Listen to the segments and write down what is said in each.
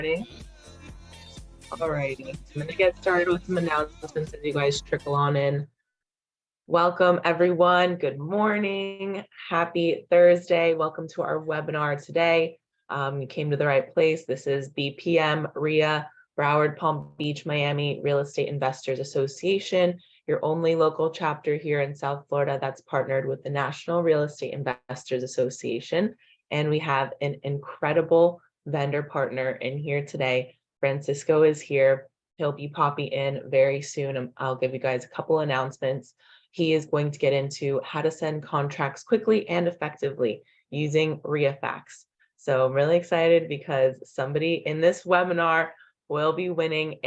Alrighty, I'm going to get started with some announcements as you guys trickle on in. Welcome, everyone. Good morning. Happy Thursday. Welcome to our webinar today. You came to the right place. This is BPM RIA, Broward Palm Beach, Miami Real Estate Investors Association, your only local chapter here in South Florida that's partnered with the National Real Estate Investors Association. And we have an incredible vendor partner in here today. Francisco is here. He'll be popping in very soon. I'll give you guys a couple announcements. He is going to get into how to send contracts quickly and effectively using RIAFax. So I'm really excited because somebody in this webinar will be winning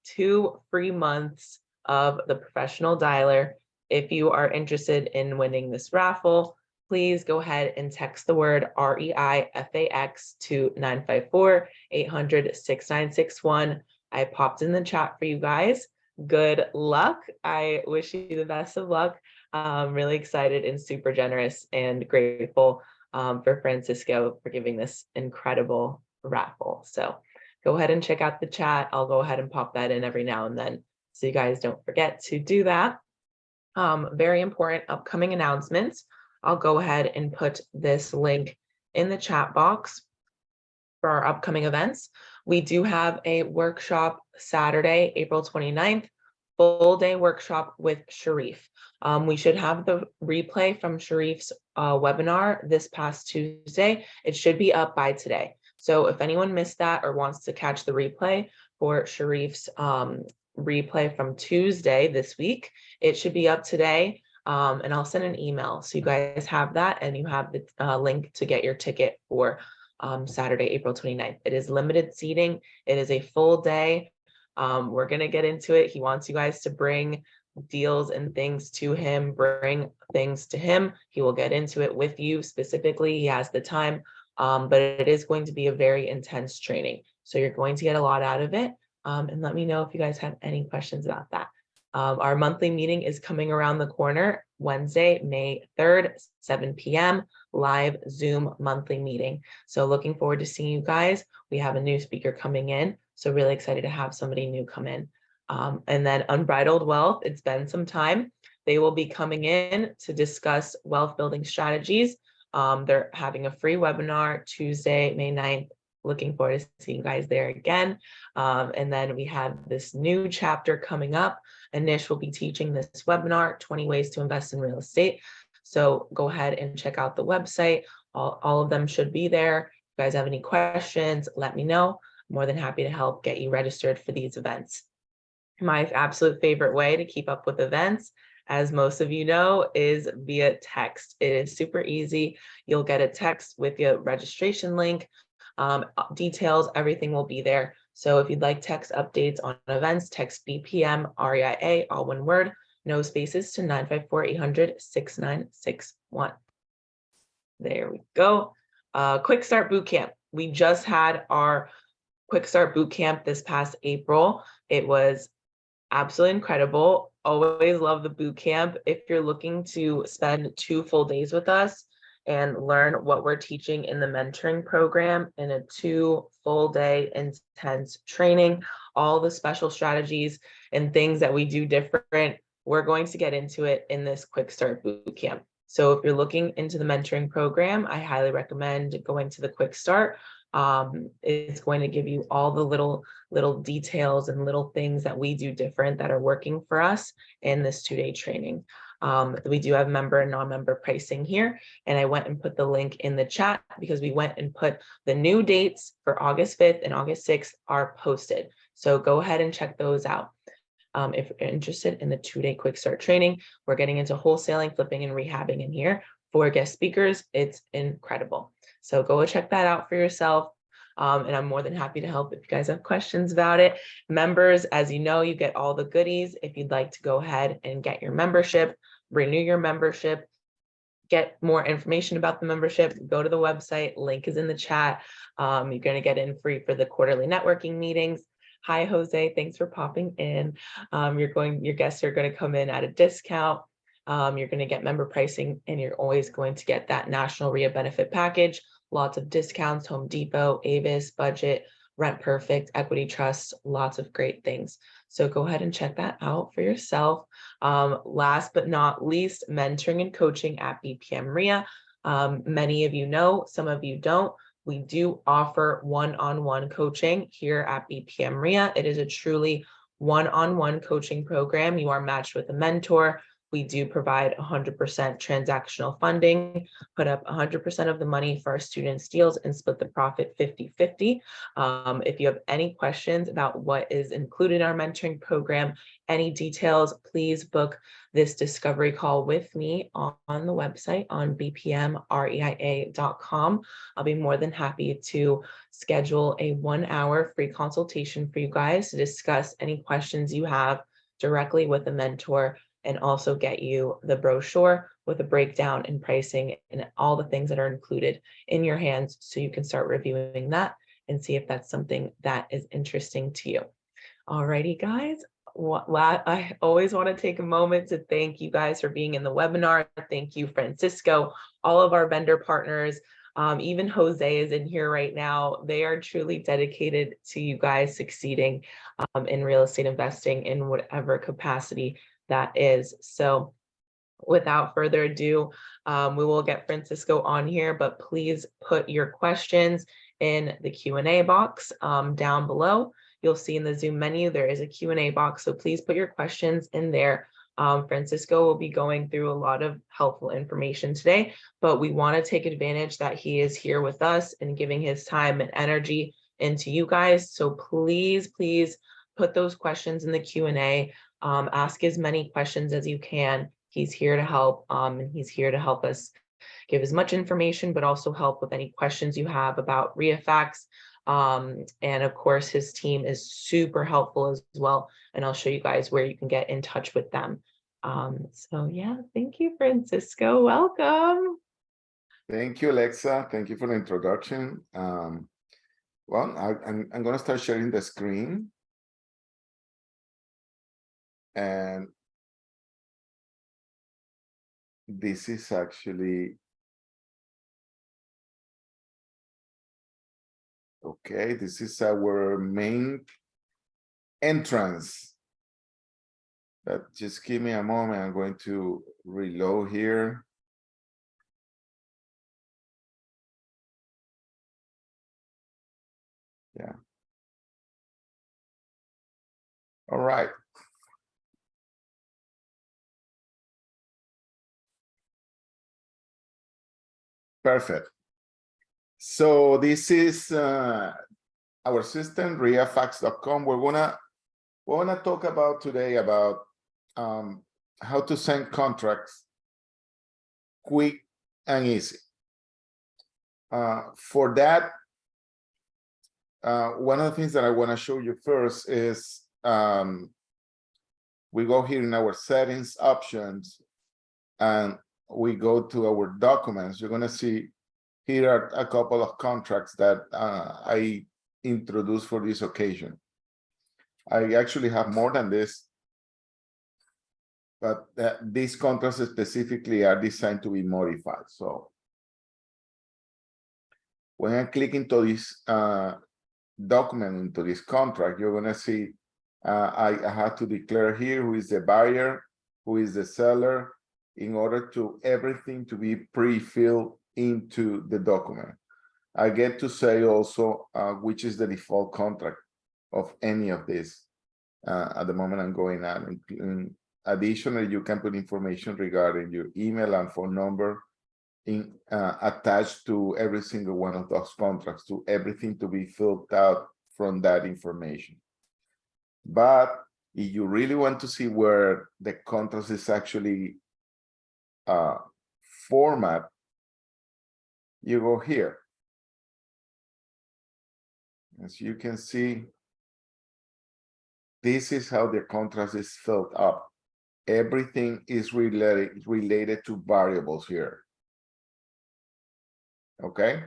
2 free months of the professional dialer. If you are interested in winning this raffle, please go ahead and text the word REIFAX to 954-800-6961. I popped in the chat for you guys. Good luck. I wish you the best of luck. I'm really excited and super generous and grateful for Francisco for giving this incredible raffle. So go ahead and check out the chat. I'll go ahead and pop that in every now and then, so you guys don't forget to do that. Very important upcoming announcements. I'll go ahead and put this link in the chat box for our upcoming events. We do have a workshop Saturday, April 29th, full day workshop with Sharif. We should have the replay from Sharif's webinar this past Tuesday. It should be up by today. So if anyone missed that or wants to catch the replay for Sharif's replay from Tuesday this week, it should be up today. And I'll send an email so you guys have that, and you have the link to get your ticket for Saturday, April 29th. It is limited seating. It is a full day. We're going to get into it. He wants you guys to bring deals and things to him, bring things to him. He will get into it with you specifically. He has the time, but it is going to be a very intense training. So you're going to get a lot out of it. And let me know if you guys have any questions about that. Our monthly meeting is coming around the corner, Wednesday, May 3rd, 7 p.m., live Zoom monthly meeting. So looking forward to seeing you guys. We have a new speaker coming in, so really excited to have somebody new come in. And then Unbridled Wealth, it's been some time. They will be coming in to discuss wealth building strategies. They're having a free webinar Tuesday, May 9th. Looking forward to seeing you guys there again. And then we have this new chapter coming up. Anish will be teaching this webinar, 20 ways to invest in real estate. So go ahead and check out the website. All of them should be there. If you guys have any questions, let me know. I'm more than happy to help get you registered for these events. My absolute favorite way to keep up with events, as most of you know, is via text. It is super easy. You'll get a text with your registration link. Details, everything will be there. So if you'd like text updates on events, text BPM REIA, all one word, no spaces, to 954-800-6961. There we go. Quick Start Bootcamp. We just had our Quick Start Bootcamp this past April. It was absolutely incredible. Always love the bootcamp. If you're looking to spend 2 full days with us and learn what we're teaching in the mentoring program in a 2 full day intense training, all the special strategies and things that we do different, we're going to get into it in this Quick Start Bootcamp. So if you're looking into the mentoring program, I highly recommend going to the Quick Start. It's going to give you all the little details and little things that we do different that are working for us in this 2-day training. We do have member and non-member pricing here, and I went and put the link in the chat because we went and put the new dates for August 5th and August 6th are posted. So go ahead and check those out. If you're interested in the 2-day Quick Start training, we're getting into wholesaling, flipping, and rehabbing in here. 4 guest speakers, it's incredible. So go check that out for yourself. And I'm more than happy to help if you guys have questions about it. Members, as you know, you get all the goodies. If you'd like to go ahead and get your membership, renew your membership, get more information about the membership, go to the website, link is in the chat. You're going to get in free for the quarterly networking meetings. Hi, Jose, thanks for popping in. Your guests are going to come in at a discount. You're going to get member pricing, and you're always going to get that National RIA benefit package. Lots of discounts, Home Depot, Avis, Budget, Rent Perfect, Equity Trust, lots of great things. So go ahead and check that out for yourself. Last but not least, mentoring and coaching at BPM RIA. Many of you know, some of you don't. We do offer one-on-one coaching here at BPM RIA. It is a truly one-on-one coaching program. You are matched with a mentor. We do provide 100% transactional funding, put up 100% of the money for our students' deals and split the profit 50-50. If you have any questions about what is included in our mentoring program, any details, please book this discovery call with me on the website on bpmreia.com. I'll be more than happy to schedule a 1-hour free consultation for you guys to discuss any questions you have directly with a mentor, and also get you the brochure with a breakdown and pricing and all the things that are included in your hands, so you can start reviewing that and see if that's something that is interesting to you. Alrighty, guys. I always want to take a moment to thank you guys for being in the webinar. Thank you, Francisco, all of our vendor partners. Even Jose is in here right now. They are truly dedicated to you guys succeeding in real estate investing in whatever capacity that is. So without further ado, we will get Francisco on here, but please put your questions in the Q&A box down below. You'll see in the Zoom menu, there is a Q&A box, so please put your questions in there. Francisco will be going through a lot of helpful information today, but we want to take advantage that he is here with us and giving his time and energy into you guys. So please, please put those questions in the Q&A. Ask as many questions as you can. He's here to help, and he's here to help us give as much information, but also help with any questions you have about RIAFax. And of course, his team is super helpful as well. And I'll show you guys where you can get in touch with them. So yeah, thank you, Francisco. Welcome. Thank you, Alexa. Thank you for the introduction. I'm going to start sharing the screen. And this is actually, okay, this is our main entrance. But just give me a moment. I'm going to reload here. Yeah. All right. Perfect. So this is our system, riafax.com. We're gonna talk about today about how to send contracts quick and easy. For that, one of the things that I want to show you first is we go here in our settings options and we go to our documents. You're going to see here are a couple of contracts that I introduced for this occasion. I actually have more than this, but these contracts specifically are designed to be modified. So when I click into this document, into this contract, you're going to see I have to declare here who is the buyer, who is the seller, in order to everything to be pre-filled into the document. I get to say also which is the default contract of any of this. At the moment I'm going on. Additionally, you can put information regarding your email and phone number attached to every single one of those contracts, to everything to be filled out from that information. But if you really want to see where the contract is actually format, you go here. As you can see, this is how the contract is filled up. Everything is related to variables here. Okay,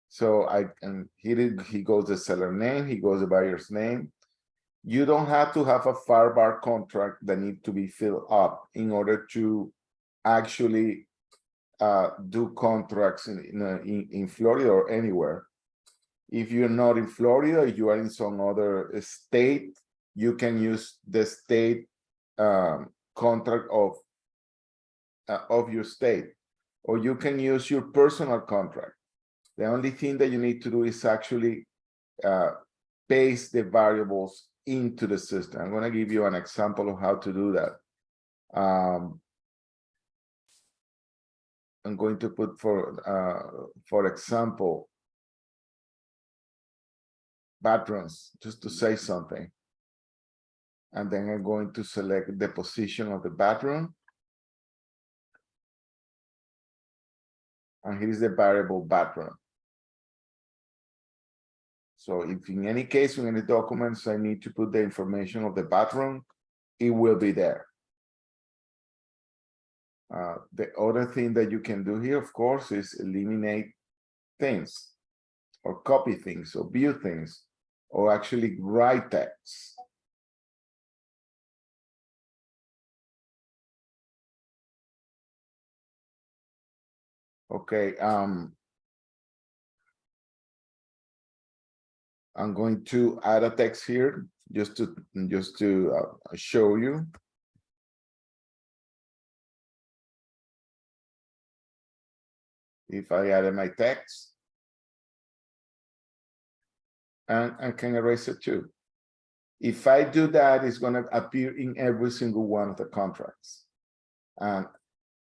so he goes the seller name, he goes the buyer's name. You don't have to have a FAR contract that need to be filled up in order to actually do contracts in Florida or anywhere. If you're not in Florida, if you are in some other state, you can use the state contract of your state, or you can use your personal contract. The only thing that you need to do is actually paste the variables into the system. I'm going to give you an example of how to do that. I'm going to put for example, patrons, just to say something. And then I'm going to select the position of the patron. And here's the variable patron. So if in any case, in any documents, I need to put the information of the patron, it will be there. The other thing that you can do here, of course, is eliminate things, or copy things, or view things, or actually write text. Okay, I'm going to add a text here just to show you. If I added my text, and I can erase it too. If I do that, it's going to appear in every single one of the contracts. And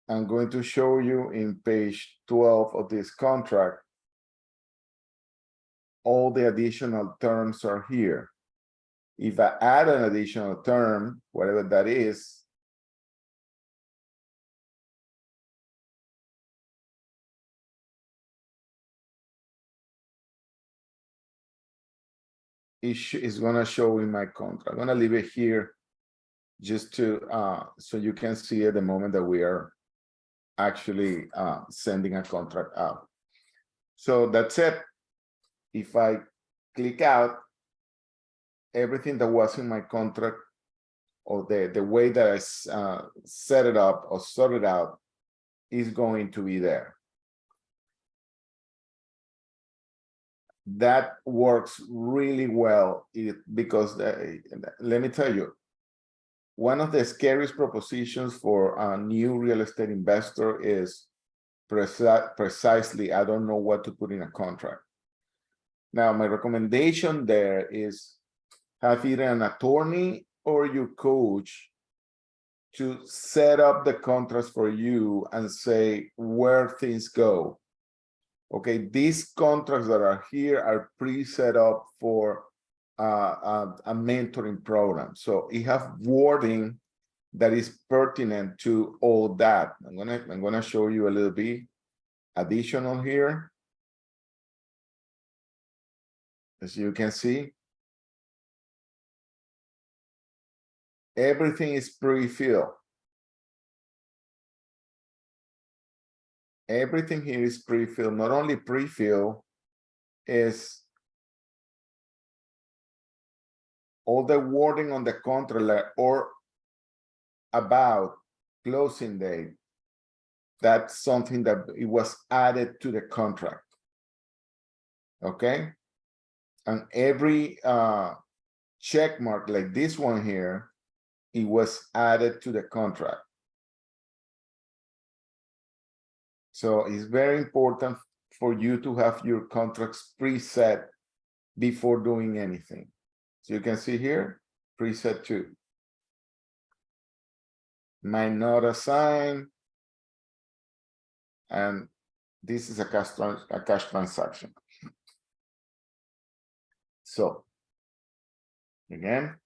I'm going to show you in page 12 of this contract, all the additional terms are here. If I add an additional term, whatever that is, it's going to show in my contract. I'm going to leave it here just to so you can see at the moment that we are actually sending a contract out. So that's it. If I click out, everything that was in my contract, or the way that I set it up or sorted out, is going to be there. That works really well because let me tell you, one of the scariest propositions for a new real estate investor is precisely, I don't know what to put in a contract. Now, my recommendation there is have either an attorney or your coach to set up the contracts for you and say where things go. Okay, these contracts that are here are pre-set up for a mentoring program. So it have wording that is pertinent to all that. I'm gonna show you a little bit additional here. As you can see, everything is pre-filled. Everything here is pre-filled. Not only pre-filled, is all the wording on the contract or about closing date. That's something that it was added to the contract. Okay, and every check mark like this one here, it was added to the contract. So it's very important for you to have your contracts preset before doing anything. So you can see here, preset 2. Might not assign, and this is a cash transaction. So again,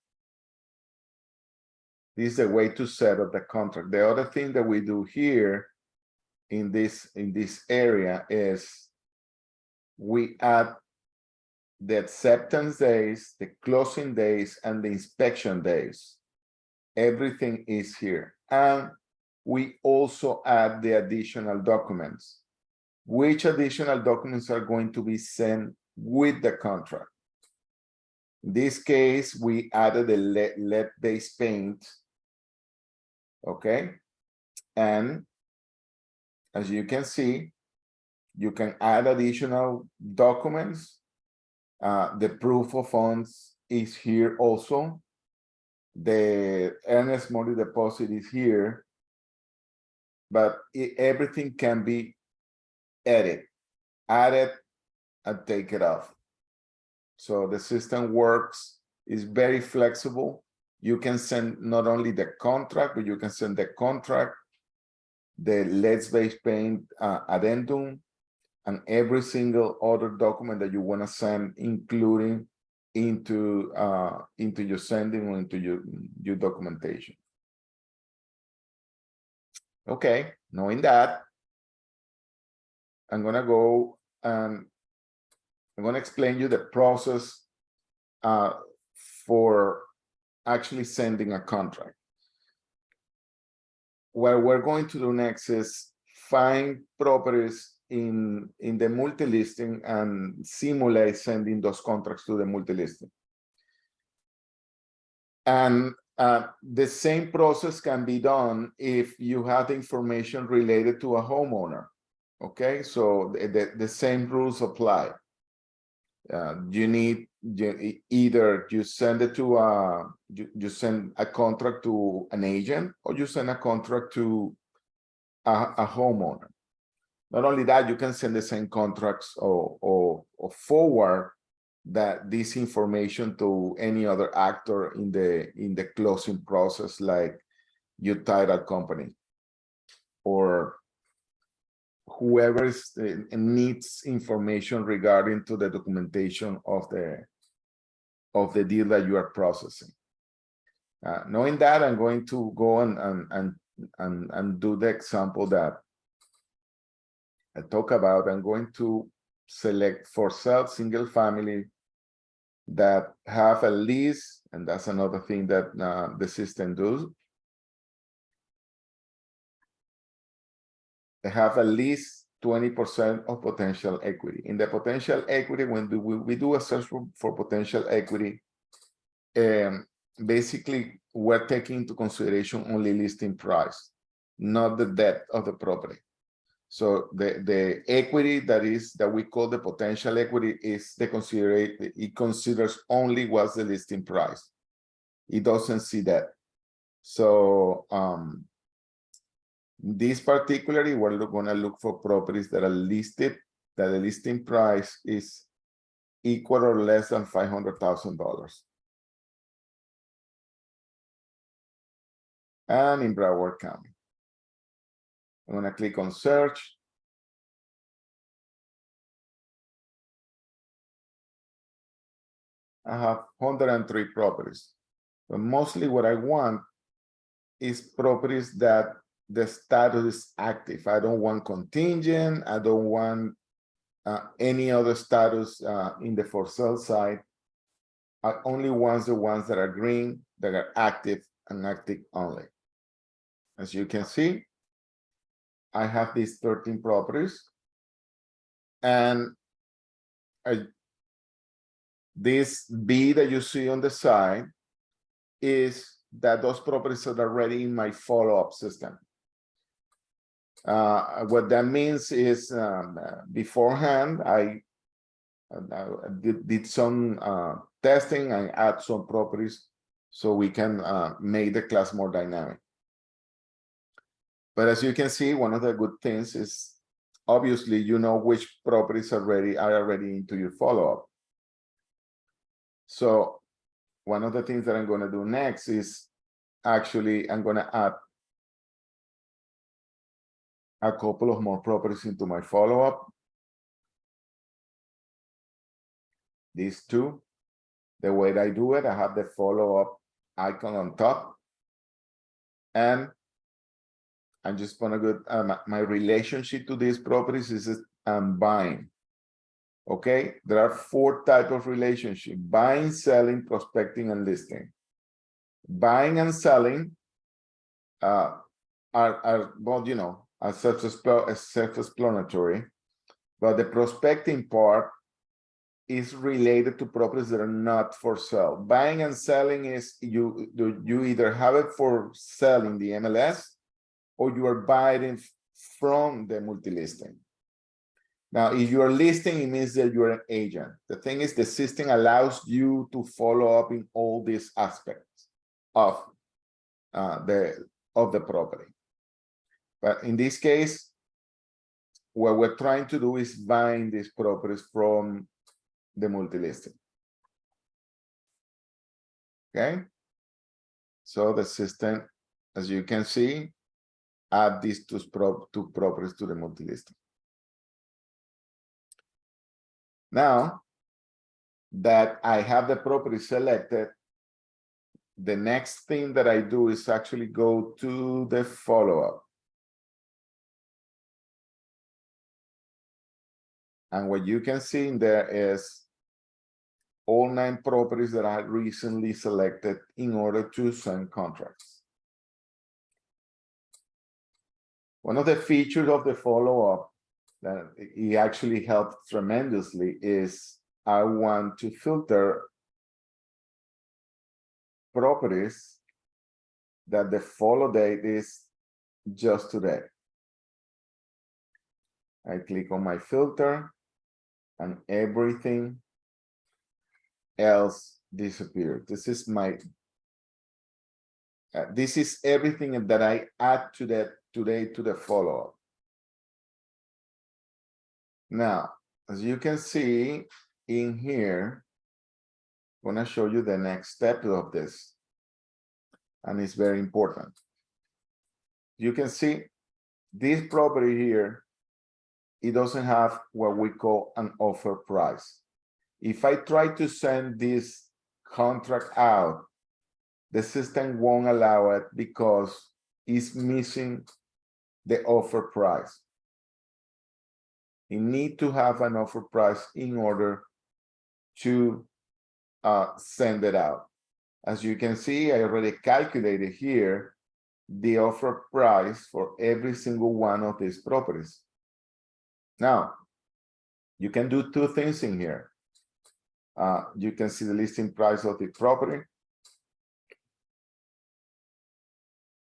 this is a way to set up the contract. The other thing that we do here in this area is we add the acceptance days, the closing days, and the inspection days. Everything is here. And we also add the additional documents. Which additional documents are going to be sent with the contract? In this case, we added the lead-based paint. Okay. And as you can see, you can add additional documents The proof of funds is here also. The earnest money deposit is here, but everything can be added, and take it off. So the system works, is very flexible. You can send not only the contract, but you can send the contract, the Let's Base Paint addendum, and every single other document that you want to send, including into your sending or into your documentation. Okay, knowing that, I'm gonna go and I'm gonna explain you the process for actually sending a contract. What we're going to do next is find properties in the multi-listing and simulate sending those contracts to the multi-listing. And the same process can be done if you have information related to a homeowner. Okay, so the same rules apply. Either you send it to you send a contract to an agent, or you send a contract to a homeowner. Not only that, you can send the same contracts or forward this information to any other actor in the closing process, like your title company or whoever needs information regarding to the documentation of the deal that you are processing. Knowing that, I'm going to go and do the example that I talk about. I'm going to select for sale single family that have a lease, and that's another thing that the system does. They have at least 20% of potential equity. In the potential equity, when we do a search for potential equity, basically we're taking into consideration only listing price, not the debt of the property. So the equity that we call the potential equity is it considers only what's the listing price. It doesn't see that. So this particularly, we're going to look for properties that are listed, that the listing price is equal or less than $500,000. And in Broward County. I'm going to click on search. I have 103 properties, but mostly what I want is properties that the status is active. I don't want contingent. I don't want any other status in the for sale side. I only want the ones that are green, that are active and active only. As you can see, I have these 13 properties, and this B that you see on the side is that those properties are already in my follow-up system. What that means is beforehand, I did some testing and add some properties so we can make the class more dynamic. But as you can see, one of the good things is obviously you know which properties are already into your follow-up. So one of the things that I'm going to do next is actually I'm going to add a couple of more properties into my follow-up. These two. The way that I do it, I have the follow-up icon on top, and I'm just gonna go. My relationship to these properties is I'm buying. Okay, there are 4 types of relationship: buying, selling, prospecting, and listing. Buying and selling are well, you know, are self-explanatory, but the prospecting part is related to properties that are not for sale. Buying and selling is you either have it for sale in the MLS, or you are buying from the multi-listing. Now, if you're listing, it means that you're an agent. The thing is, the system allows you to follow up in all these aspects of the property. But in this case, what we're trying to do is bind these properties from the multi-listing. Okay. So the system, as you can see, add these two properties to the multi-listing. Now that I have the property selected, the next thing that I do is actually go to the follow-up. And what you can see in there is all 9 properties that I had recently selected in order to send contracts. One of the features of the follow-up that it actually helped tremendously is I want to filter properties that the follow date is just today. I click on my filter and everything else disappeared. This is my this is everything that I add to that today to the follow-up. Now, as you can see in here, I'm going to show you the next step of this, and it's very important. You can see this property here, it doesn't have what we call an offer price. If I try to send this contract out, the system won't allow it because it's missing the offer price. You need to have an offer price in order to send it out. As you can see, I already calculated here the offer price for every single one of these properties. Now, you can do 2 things in here. You can see the listing price of the property.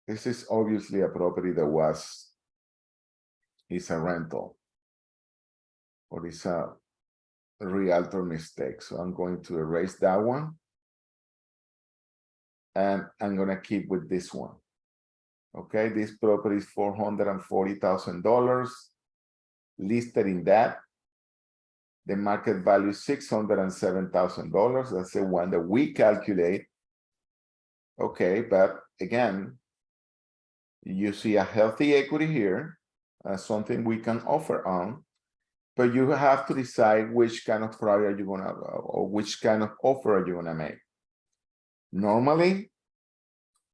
This is obviously a property that is a rental, or is a realtor mistake. So I'm going to erase that one. And I'm going to keep with this one. Okay, this property is $440,000 listed in that. The market value is $607,000. That's the one that we calculate. Okay, but again, you see a healthy equity here, something we can offer on, but you have to decide which kind of product you're gonna, or which kind of offer you're gonna make. Normally,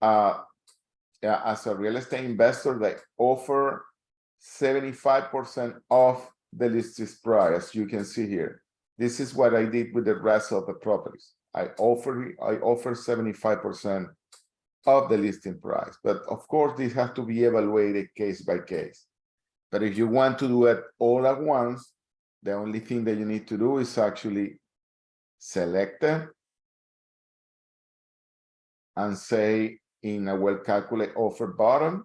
as a real estate investor, they offer 75% of the listed price. You can see here. This is what I did with the rest of the properties. I offer 75% of the listing price, but of course this has to be evaluated case by case. But if you want to do it all at once, the only thing that you need to do is actually select it and say in a well-calculated offer button,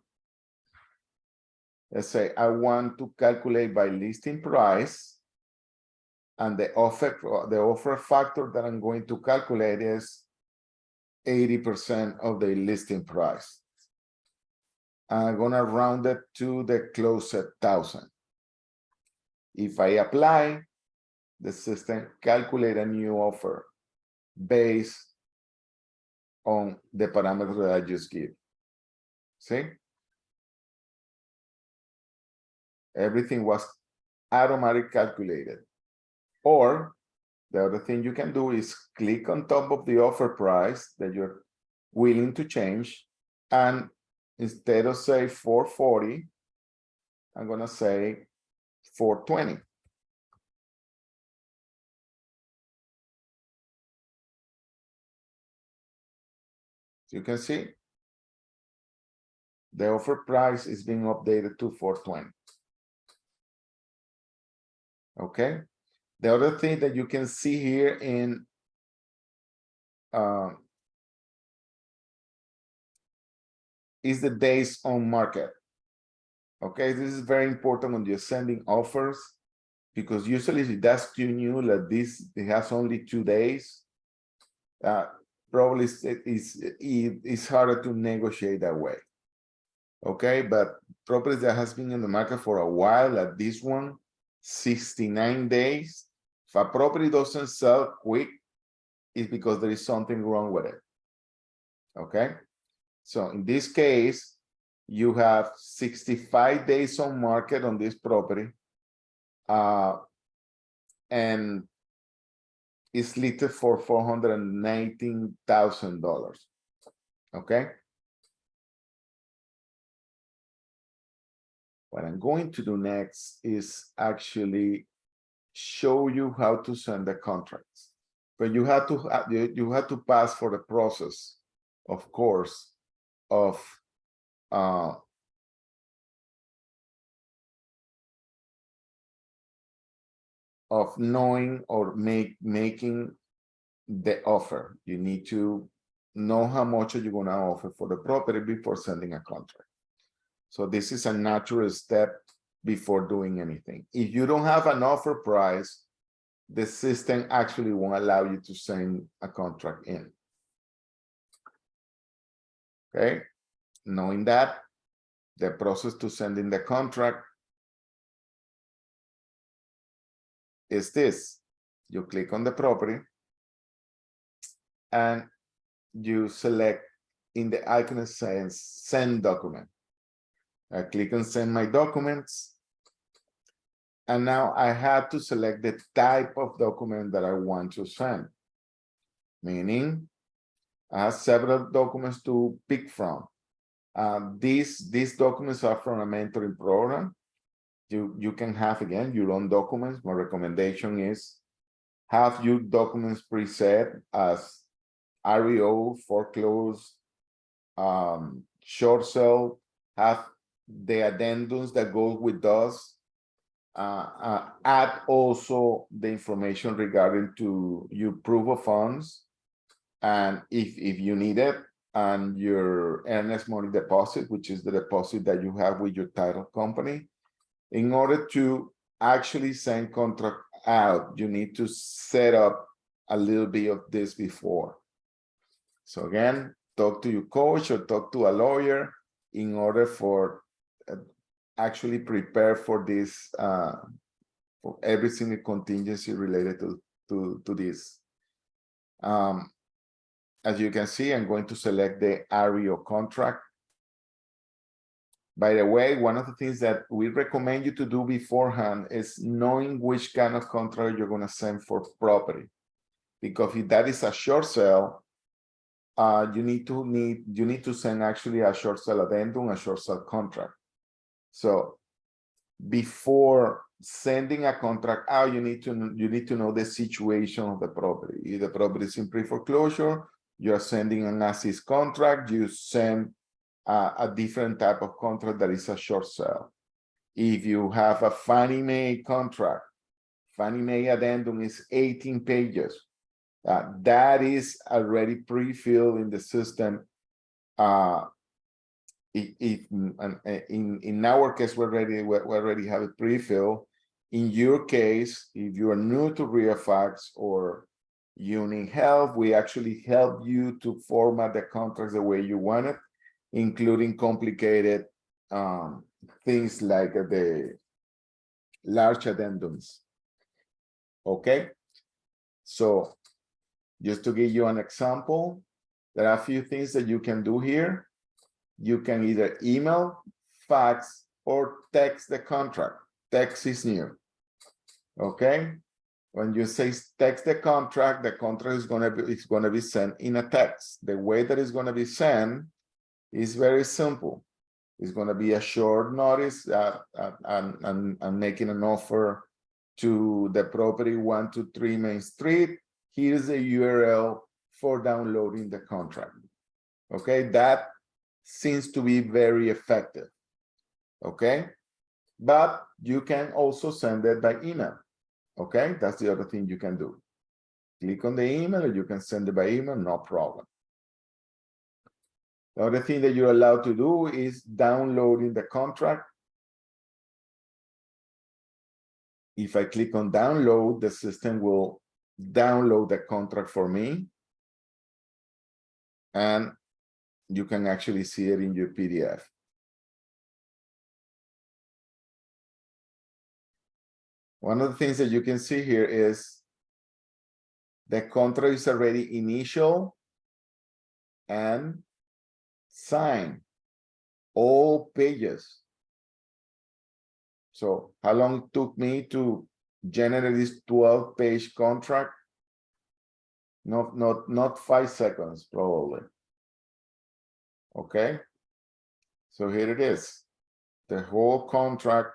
let's say I want to calculate by listing price, and the offer factor that I'm going to calculate is 80% of the listing price. I'm gonna round it to the closest 1,000. If I apply, the system calculate a new offer based on the parameters that I just give. See? Everything was automatically calculated. Or the other thing you can do is click on top of the offer price that you're willing to change, and instead of say 440, I'm gonna say 420. You can see the offer price is being updated to 420. Okay. The other thing that you can see here in is the days on market. Okay, this is very important when you're sending offers, because usually if that's too new, like this, it has only 2 days, probably it's harder to negotiate that way. Okay, but properties that has been in the market for a while, like this one, 69 days. If a property doesn't sell quick, it's because there is something wrong with it. Okay, so in this case, you have 65 days on market on this property, and it's listed for $419,000. Okay. What I'm going to do next is actually show you how to send the contracts. But you have to pass for the process, of course, of knowing or making the offer. You need to know how much you're going to offer for the property before sending a contract. So this is a natural step before doing anything. If you don't have an offer price, the system actually won't allow you to send a contract in. Okay, knowing that, the process to send in the contract is this. You click on the property and you select in the icon that says send document. I click on send my documents. And now I have to select the type of document that I want to send. Meaning, I have several documents to pick from. These documents are from a mentoring program. You can have, again, your own documents. My recommendation is have your documents preset as REO, foreclose, short sale, have the addendums that go with those. Add also the information regarding to your proof of funds, and if you need it, and your earnest money deposit, which is the deposit that you have with your title company. In order to actually send contract out, you need to set up a little bit of this before. So again, talk to your coach or talk to a lawyer in order for actually prepare for this, for every single contingency related to this. As you can see, I'm going to select the REO contract. By the way, one of the things that we recommend you to do beforehand is knowing which kind of contract you're going to send for property. Because if that is a short sale, you need to send actually a short sale addendum, a short sale contract. So before sending a contract out, you need to know the situation of the property. If the property is in pre-foreclosure, you're sending an as-is contract, you send a different type of contract that is a short sale. If you have a Fannie Mae contract, Fannie Mae addendum is 18 pages. That is already pre-filled in the system. In our case, we already have it pre-filled. In your case, if you are new to REOFAX or you need help, we actually help you to format the contracts the way you want it, including complicated things like the large addendums. Okay, so just to give you an example, there are a few things that you can do here. You can either email, fax, or text the contract. Text is new. Okay, when you say text the contract is going to be sent in a text. The way that it's going to be sent is very simple. It's going to be a short notice and making an offer to the property 123 Main Street. Here's the URL for downloading the contract. Okay, that seems to be very effective. Okay, but you can also send it by email. Okay, that's the other thing you can do. Click on the email or you can send it by email, no problem. The other thing that you're allowed to do is downloading the contract. If I click on download, the system will download the contract for me. And you can actually see it in your PDF. One of the things that you can see here is the contract is already initial and signed, all pages. So how long it took me to generate this 12-page contract? Not 5 seconds, probably. Okay. So here it is. The whole contract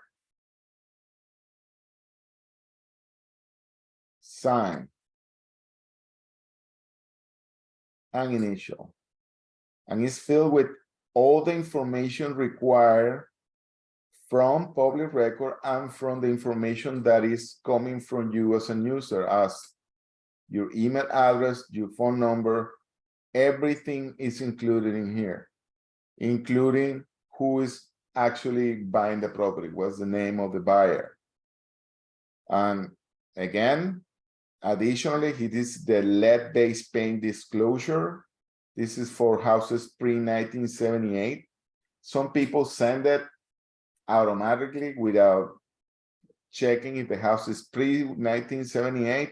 signed and initial. And it's filled with all the information required from public record and from the information that is coming from you as a user, as your email address, your phone number, everything is included in here, including who is actually buying the property, what's the name of the buyer. And again, additionally, it is the lead-based paint disclosure. This is for houses pre-1978. Some people send it automatically without checking if the house is pre-1978.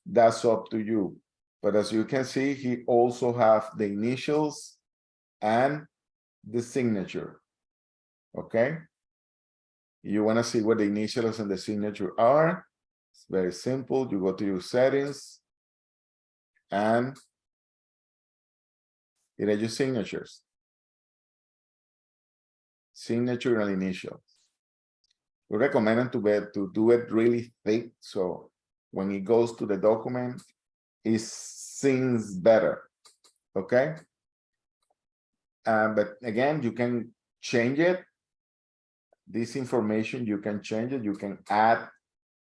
That's up to you. But as you can see, he also have the initials and the signature. Okay. You want to see what the initials and the signature are. It's very simple. You go to your settings and it has your signatures. Signature and initials. We recommend to do it really thick, so when it goes to the document, it seems better. Okay. But again, you can change it. This information, you can change it. You can add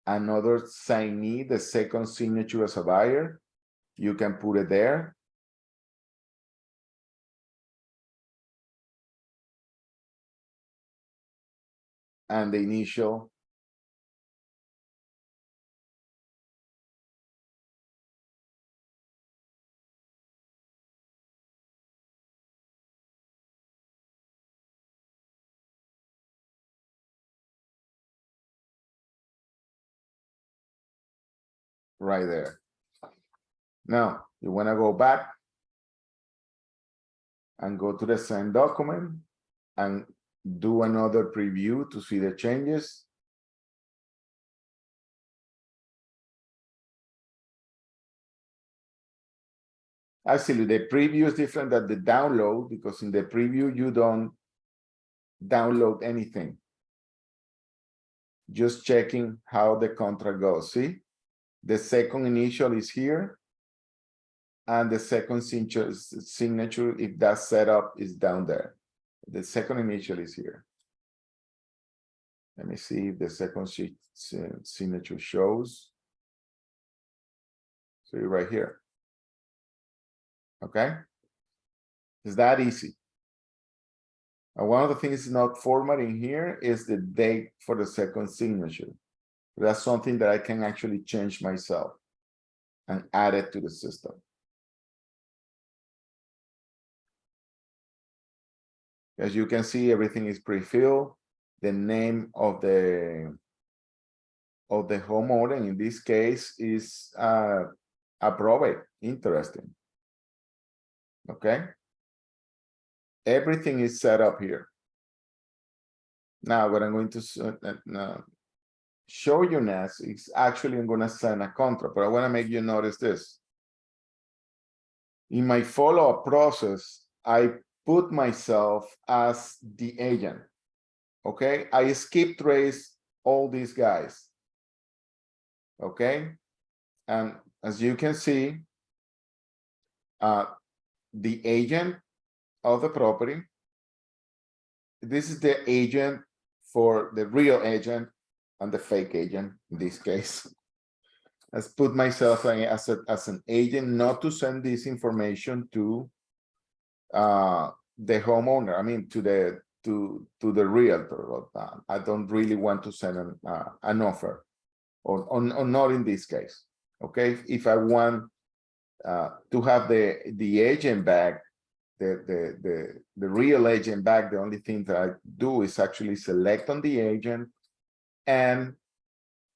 another signee, the second signature as a buyer. You can put it there. And the initial. Right there. Now, you want to go back and go to the same document and do another preview to see the changes. Actually, the preview is different than the download, because in the preview, you don't download anything. Just checking how the contract goes. See, the second initial is here. And the second signature, if that's set up, is down there. The second initial is here. Let me see if the second signature shows. So you're right here. Okay. It's that easy. And one of the things not formatting here is the date for the second signature. That's something that I can actually change myself and add it to the system. As you can see, everything is pre-filled. The name of the homeowner in this case is Aprove. Interesting. Okay. Everything is set up here. Now, what I'm going to show you next is actually I'm going to send a contract, but I want to make you notice this. In my follow-up process, I put myself as the agent. Okay, I skip trace all these guys. Okay, and as you can see, the agent of the property, this is the agent for the real agent and the fake agent in this case. Let's put myself as an agent, not to send this information to the homeowner. I mean, to the realtor. I don't really want to send an offer. or not in this case. Okay, if I want to have the agent back, the real agent back, the only thing that I do is actually select on the agent and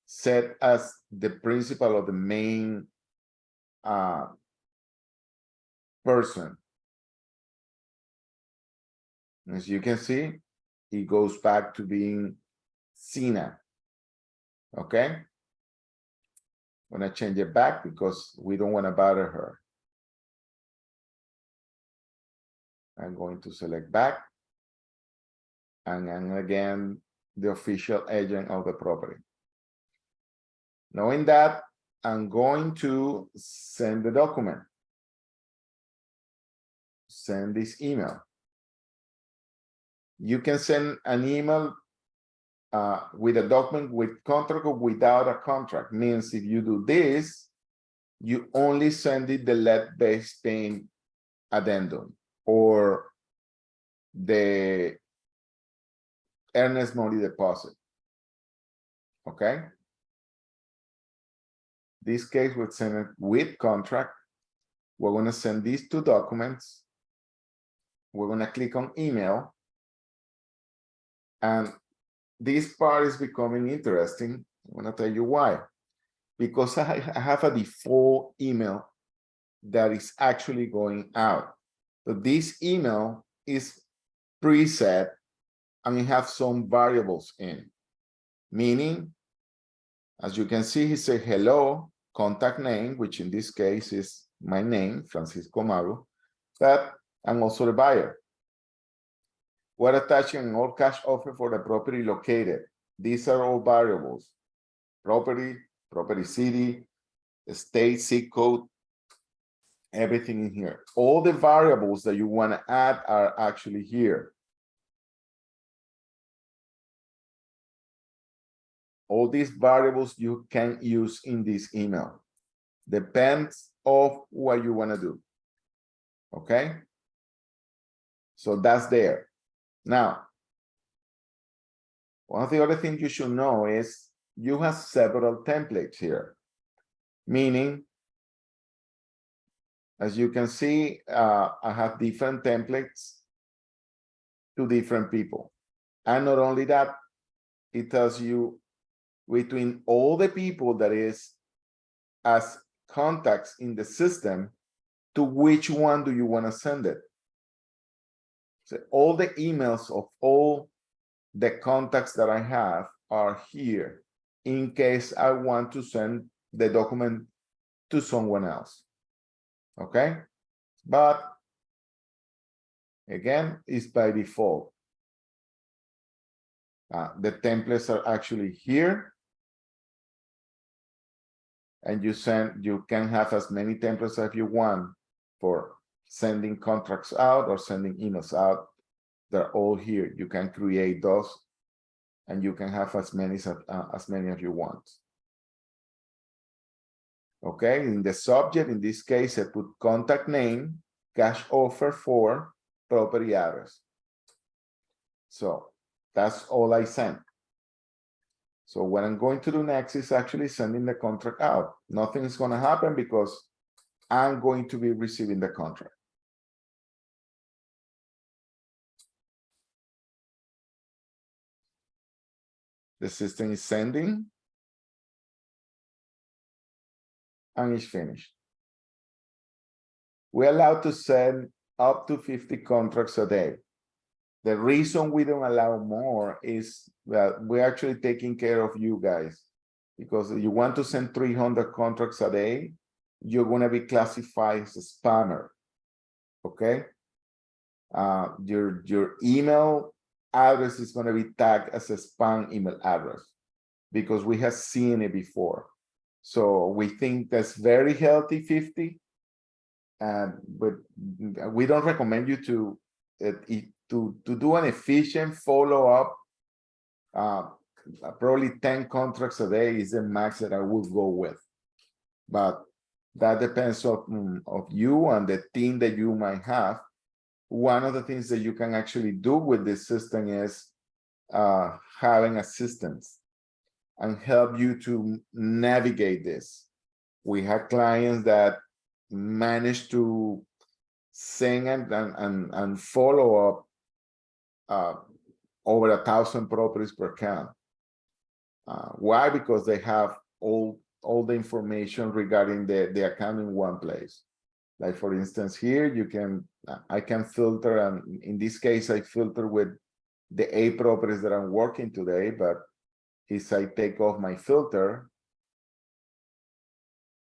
set as the principal or the main person. As you can see, it goes back to being Sina. Okay, I'm gonna change it back because we don't want to bother her. I'm going to select back, and then again the official agent of the property. Knowing that, I'm going to send the document. Send this email. You can send an email with a document with contract or without a contract. Means if you do this, you only send it the lead-based payment addendum or the earnest money deposit. Okay. This case would send it with contract. We're going to send these two documents. We're going to click on email. And this part is becoming interesting. I'm going to tell you why. Because I have a default email that is actually going out. So this email is preset and it has some variables in. Meaning, as you can see, he said hello, contact name, which in this case is my name, Francisco Maru, but I'm also the buyer. We're attaching an all cash offer for the property located. These are all variables. Property, property city, state, zip code, everything in here. All the variables that you want to add are actually here. All these variables you can use in this email. Depends of what you want to do. Okay? So that's there. Now, one of the other things you should know is you have several templates here. Meaning, as you can see, I have different templates to different people. And not only that, it tells you between all the people that is as contacts in the system, to which one do you want to send it? So all the emails of all the contacts that I have are here in case I want to send the document to someone else. Okay, but again, it's by default. The templates are actually here. And you can have as many templates as you want for sending contracts out or sending emails out. They're all here. You can create those and you can have as many as you want. Okay, in the subject, in this case, I put contact name, cash offer for property address. So that's all I sent. So what I'm going to do next is actually sending the contract out. Nothing is going to happen because I'm going to be receiving the contract. The system is sending and it's finished. We're allowed to send up to 50 contracts a day. The reason we don't allow more is that we're actually taking care of you guys, because if you want to send 300 contracts a day, you're going to be classified as a spammer. Okay, your email address is going to be tagged as a spam email address because we have seen it before. So we think that's very healthy, 50, but we don't recommend you to do an efficient follow-up. Probably 10 contracts a day is the max that I would go with, but that depends of you and the team that you might have. One of the things that you can actually do with this system is having assistants. and help you to navigate this. We have clients that manage to send and follow up over 1,000 properties per count. Why? Because they have all the information regarding the account in one place. Like for instance, here I can filter, and in this case, I filter with the 8 properties that I'm working today, but if I take off my filter,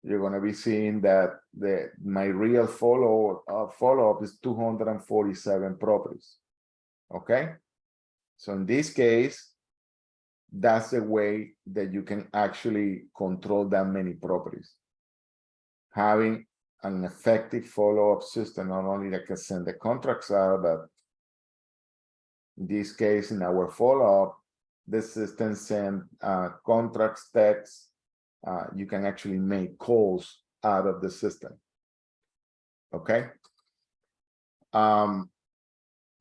you're going to be seeing that my real follow-up is 247 properties. Okay, so in this case, that's the way that you can actually control that many properties. Having an effective follow-up system, not only that can send the contracts out, but in this case, in our follow-up, the system send contracts, text. You can actually make calls out of the system. Okay. Now,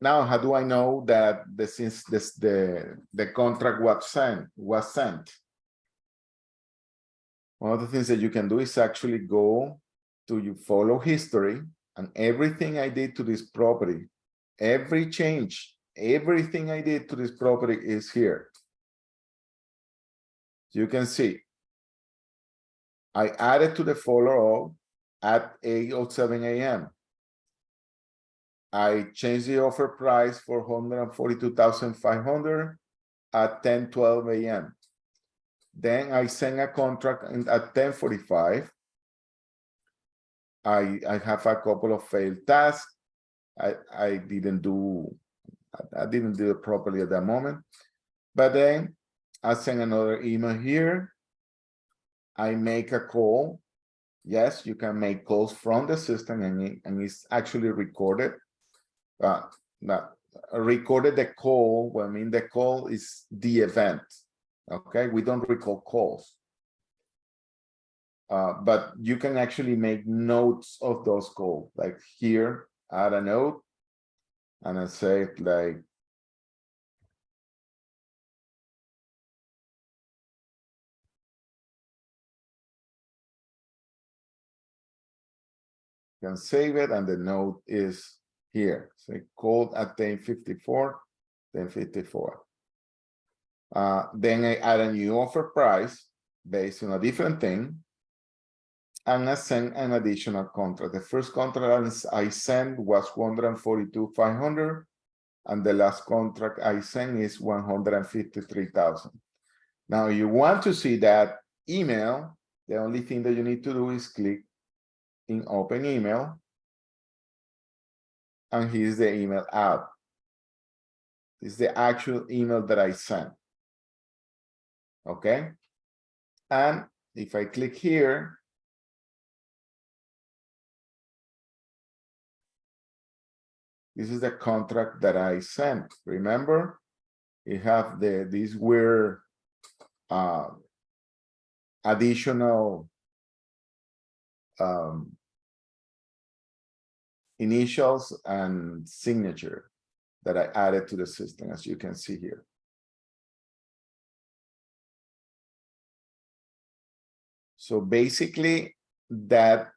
how do I know that the contract was sent? One of the things that you can do is actually go to your follow history, and everything I did to this property, every change, everything I did to this property is here. You can see I added to the follow-up at 8:07 a.m. I changed the offer price for 142,500 at 10:12 a.m. Then I sent a contract at 10:45. I have a couple of failed tasks. I didn't do it properly at that moment. But then I send another email here. I make a call. Yes, you can make calls from the system, and it's actually recorded. Recorded the call. Well, I mean, the call is the event. Okay, we don't record calls. But you can actually make notes of those calls. Like here, add a note, and I say like, you can save it, and the note is here. So called at 10:54, 10:54. Then I add a new offer price based on a different thing, and I send an additional contract. The first contract I sent was 142,500, and the last contract I sent is 153,000. Now, you want to see that email, the only thing that you need to do is click in open email, and here's the email out. This is the actual email that I sent. Okay, and if I click here, this is the contract that I sent. Remember, you have these weird additional initials and signature that I added to the system, as you can see here. So basically, that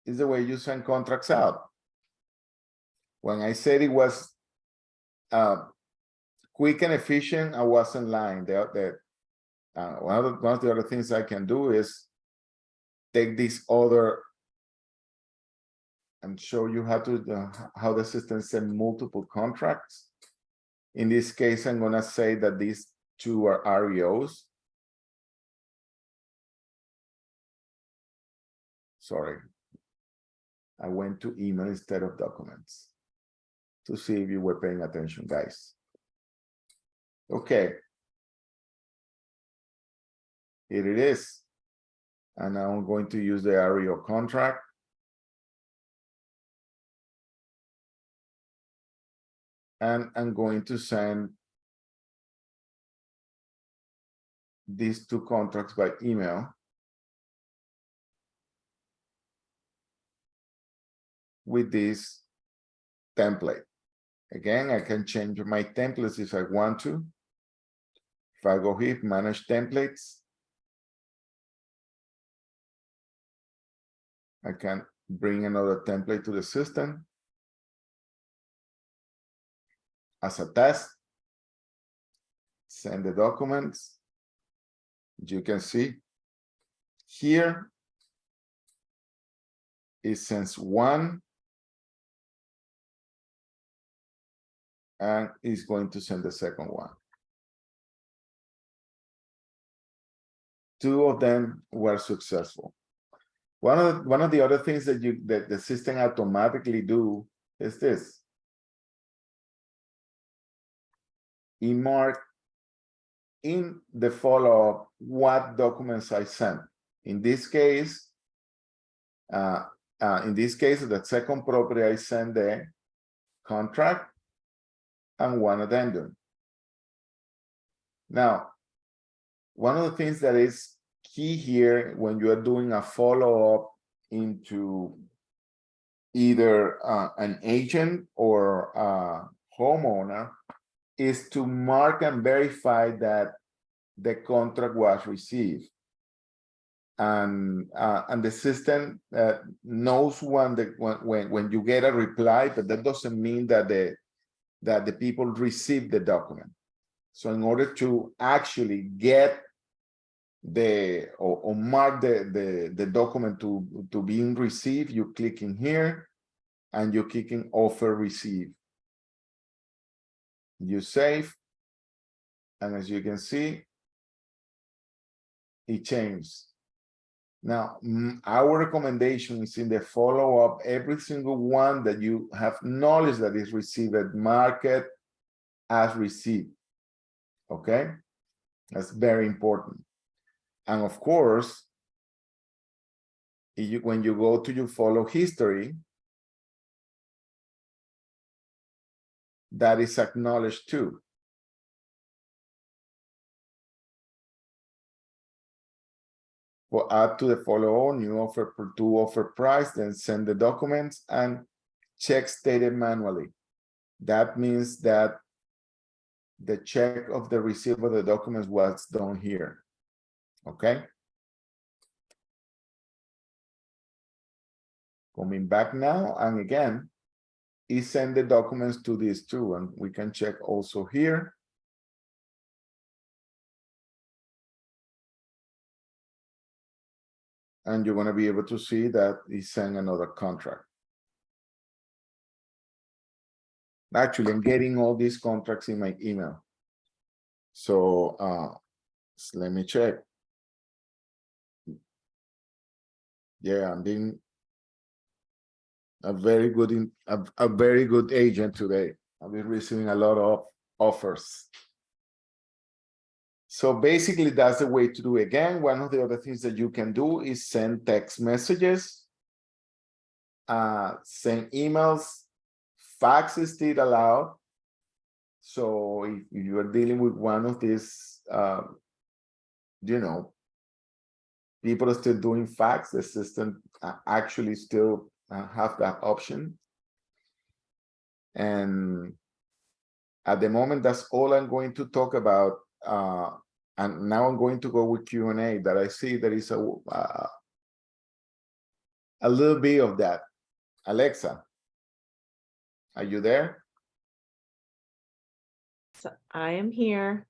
is the way you send contracts out. When I said it was quick and efficient, I wasn't lying. One of the other things I can do is take this other and show you how the system sends multiple contracts. In this case, I'm going to say that these two are REOs. Sorry, I went to email instead of documents to see if you were paying attention, guys. Okay, here it is. And now I'm going to use the REO contract. And I'm going to send these two contracts by email with this template. Again, I can change my templates if I want to. If I go here, manage templates, I can bring another template to the system as a test, send the documents. You can see here, it sends one and is going to send the second one. Two of them were successful. One of the other things that the system automatically do is this. It mark in the follow-up what documents I sent. In this case, the second property, I send the contract and one addendum. Now, one of the things that is key here when you are doing a follow-up into either an agent or a homeowner is to mark and verify that the contract was received. And the system knows when you get a reply, but that doesn't mean that the people receive the document. So in order to actually get or mark the document to being received, you click in here and you click in offer receive. You save, and as you can see, it changed. Now, our recommendation is in the follow-up, every single one that you have knowledge that is received, mark it as received. Okay, that's very important. And of course, when you go to your follow history, that is acknowledged too. Well, add to the follow, new offer to offer price, then send the documents and check stated manually. That means that the check of the receipt of the documents was done here. Okay. Coming back now, and again, it send the documents to these two, and we can check also here. And you're going to be able to see that he sent another contract. Actually, I'm getting all these contracts in my email. So let me check. Yeah, I'm being a very good agent today. I've been receiving a lot of offers. So basically, that's the way to do it. Again, one of the other things that you can do is send text messages, send emails, fax is still allowed. So if you are dealing with one of these, people are still doing fax, the system actually still have that option. And at the moment, that's all I'm going to talk about. And now I'm going to go with Q&A that I see there is a little bit of that. Alexa, are you there? So I am here.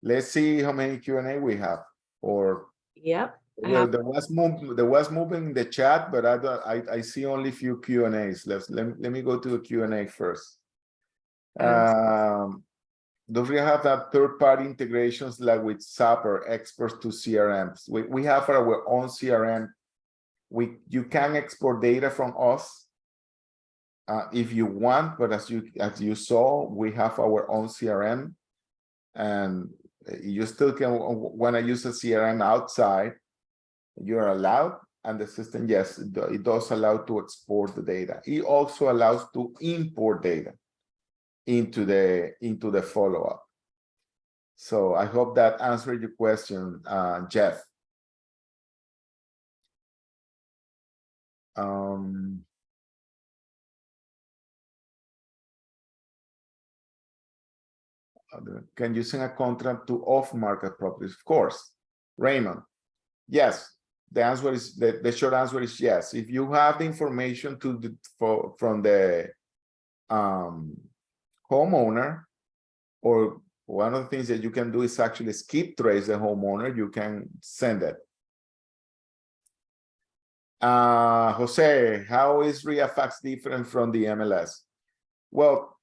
Let's see how many Q&A we have. Or Yep. well, there was moving in the chat, but I see only a few Q&As. Let me go to the Q&A first. Do we have that third-party integrations like with SAP or experts to CRMs? We have our own CRM. You can export data from us if you want, but as you saw, we have our own CRM, and you still can want to use a CRM outside. You're allowed, and the system, yes, it does allow to export the data. It also allows to import data into the follow-up. So I hope that answered your question, Jeff. Can you send a contract to off-market properties? Of course. Raymond, yes. The answer is the short answer is yes. If you have the information from the homeowner, or one of the things that you can do is actually skip trace the homeowner, you can send it. Jose, how is REAFAX different from the MLS? Well,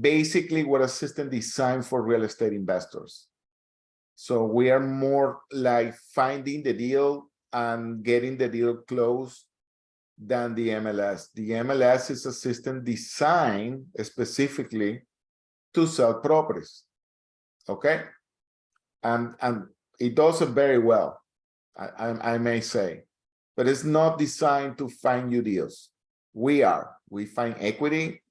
basically we're a system designed for real estate investors. So we are more like finding the deal and getting the deal closed than the MLS. The MLS is a system designed specifically to sell properties, okay? And it does it very well, I may say, but it's not designed to find you deals. We find equity,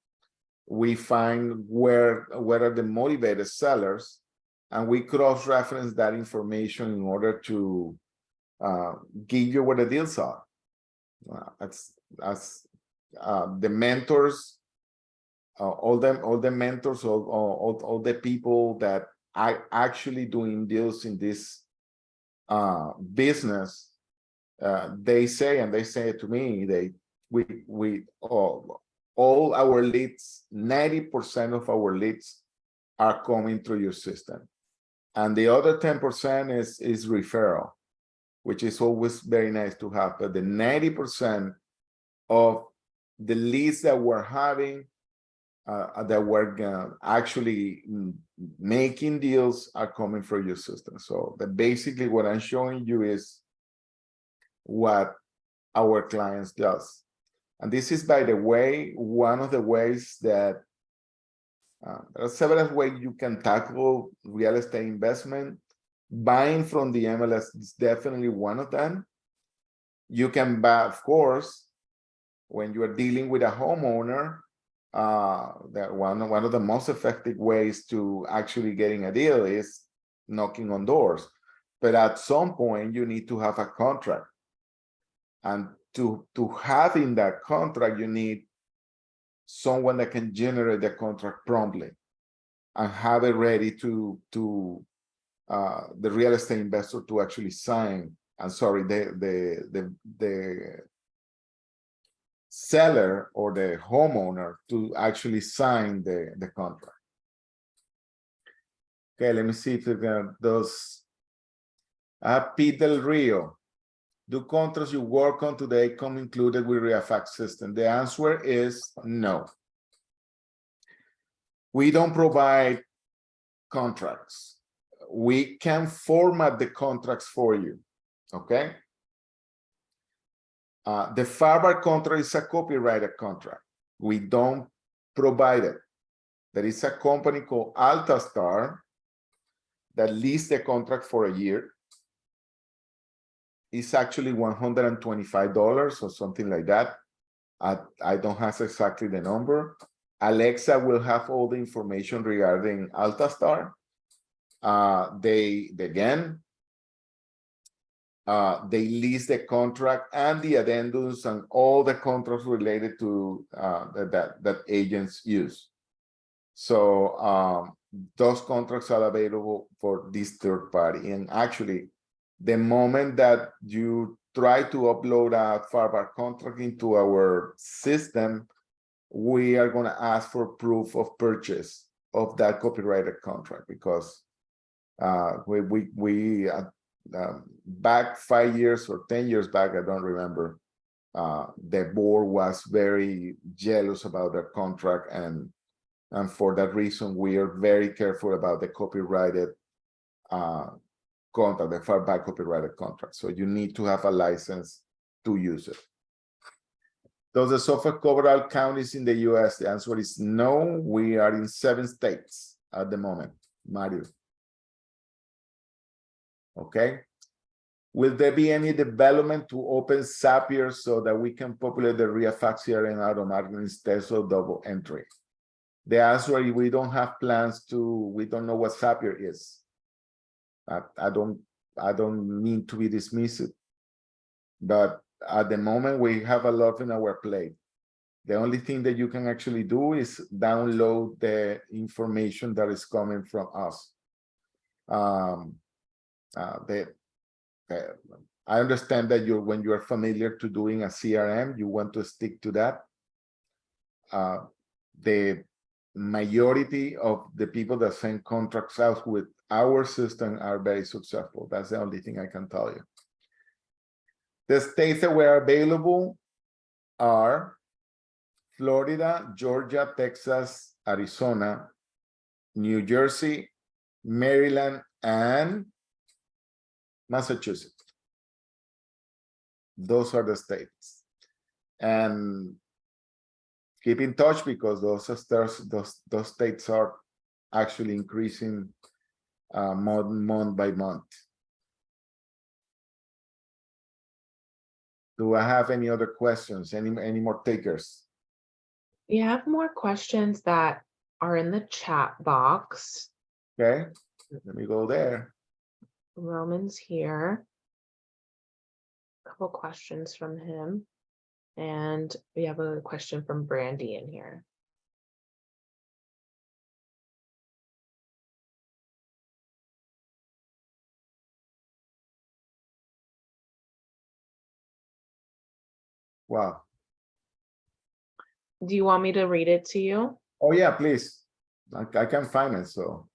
we find where are the motivated sellers, and we cross-reference that information in order to give you where the deals are. That's the mentors, all the mentors, all the people that are actually doing deals in this business. They say it to me, we all our leads, 90% of our leads are coming through your system, and the other 10% is referral, which is always very nice to have. But the 90% of the leads that we're having, that we're actually making deals, are coming from your system. So basically what I'm showing you is what our clients does. And this is, by the way, one of the ways that there are several ways you can tackle real estate investment. Buying from the MLS is definitely one of them. You can buy, of course, when you are dealing with a homeowner, that one of the most effective ways to actually getting a deal is knocking on doors. But at some point, you need to have a contract. And to have in that contract, you need someone that can generate the contract promptly and have it ready to the real estate investor to actually sign. I'm sorry, the seller or the homeowner to actually sign the contract. Okay, let me see if those. Pete Del Rio, do contracts you work on today come included with REAFAX system? The answer is no. We don't provide contracts. We can format the contracts for you, okay? The Farber contract is a copyrighted contract. We don't provide it. There is a company called Altastar that leases the contract for a year. It's actually $125 or something like that. I don't have exactly the number. Alexa will have all the information regarding Altastar. They lease the contract and the addendums and all the contracts related to that agents use. So those contracts are available for this third party. And actually, the moment that you try to upload a Farber contract into our system, we are going to ask for proof of purchase of that copyrighted contract, because we back 5 years or 10 years back, I don't remember, the board was very jealous about their contract, and for that reason we are very careful about the copyrighted contract, the Farber copyrighted contract. So you need to have a license to use it. Does the software cover all counties in the US? The answer is no. We are in 7 states at the moment. Mario. Okay. Will there be any development to open Zapier so that we can populate the REAFAX CRM automatically instead of double entry? The answer is we don't have plans to. We don't know what Zapier is. I don't mean to be dismissive, but at the moment we have a lot in our plate. The only thing that you can actually do is download the information that is coming from us. I understand that when you are familiar to doing a CRM, you want to stick to that. The majority of the people that send contracts out with our system are very successful. That's the only thing I can tell you. The states that were available are Florida, Georgia, Texas, Arizona, New Jersey, Maryland, and Massachusetts. Those are the states. And keep in touch because those states are actually increasing month by month. Do I have any other questions? Any more takers? We have more questions that are in the chat box. Okay, let me go there. Roman's here. A couple questions from him. And we have a question from Brandy in here. Wow. Do you want me to read it to you? Oh yeah, please. I can find it, so.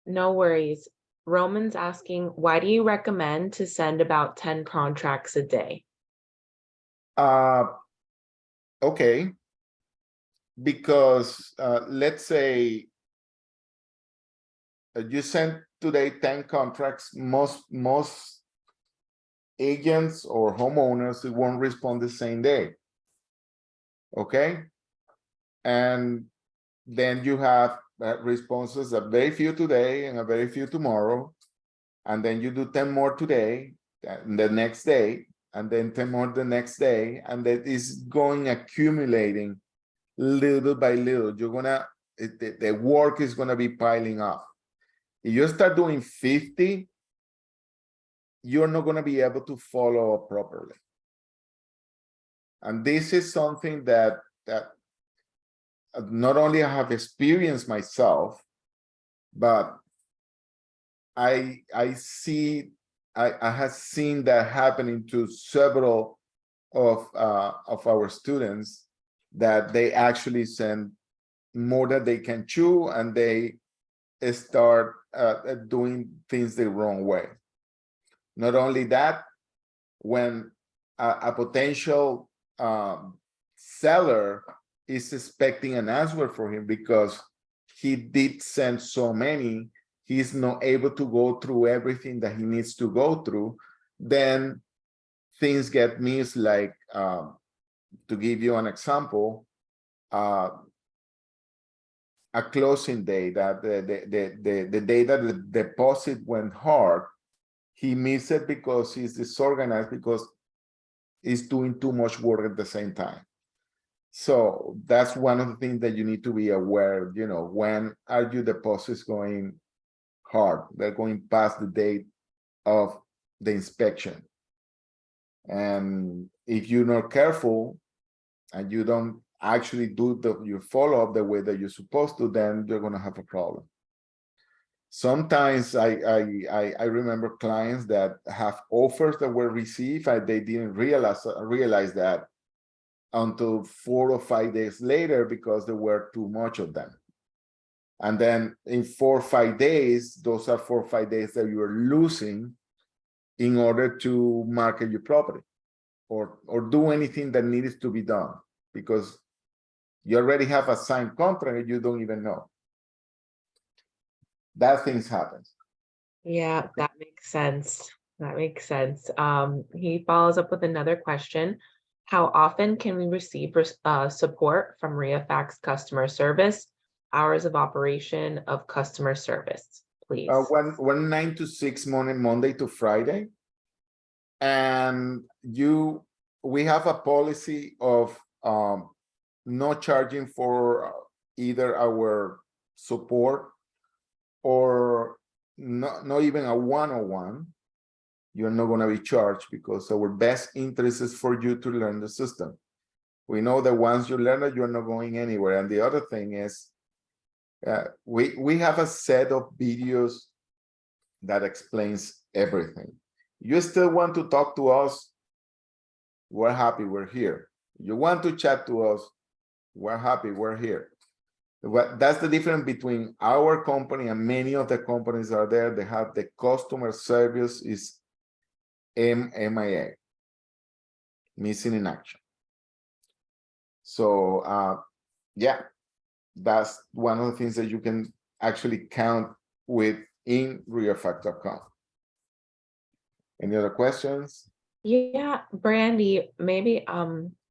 No worries. Roman's asking, why do you recommend to send about 10 contracts a day? Okay. Because let's say you send today 10 contracts, most agents or homeowners won't respond the same day. Okay. And then you have responses, a very few today and a very few tomorrow. And then you do 10 more today and the next day, and then 10 more the next day. And that is going accumulating little by little. You're gonna, the work is gonna be piling up. If you start doing 50, you're not gonna be able to follow up properly. And this is something that not only I have experienced myself, but I have seen that happening to several of our students, that they actually send more than they can chew, and they start doing things the wrong way. Not only that, when a potential seller is expecting an answer for him because he did send so many, he's not able to go through everything that he needs to go through, then things get missed. Like, to give you an example, a closing day, that the day that the deposit went hard, he missed it because he's disorganized, because he's doing too much work at the same time. So that's one of the things that you need to be aware, you know, when are your deposits going hard? They're going past the date of the inspection. And if you're not careful and you don't actually do your follow-up the way that you're supposed to, then you're going to have a problem. Sometimes I remember clients that have offers that were received and they didn't realize that until 4 or 5 days later, because there were too much of them. And then in 4 or 5 days, those are 4 or 5 days that you are losing in order to market your property or do anything that needs to be done, because you already have a signed contract and you don't even know. That things happens. Yeah, that makes sense. That makes sense. He follows up with another question. How often can we receive support from REAFAX customer service? Hours of operation of customer service, please. When 9 to 6 Monday to Friday. And we have a policy of not charging for either our support or not even a one-on-one. You're not going to be charged, because our best interest is for you to learn the system. We know that once you learn it, you're not going anywhere. And the other thing is, we have a set of videos that explains everything. You still want to talk to us? We're happy we're here. You want to chat to us? We're happy we're here. That's the difference between our company and many of the companies are there. They have the customer service is MIA, missing in action. So yeah, that's one of the things that you can actually count with in RealFact.com. Any other questions? Yeah, Brandy, maybe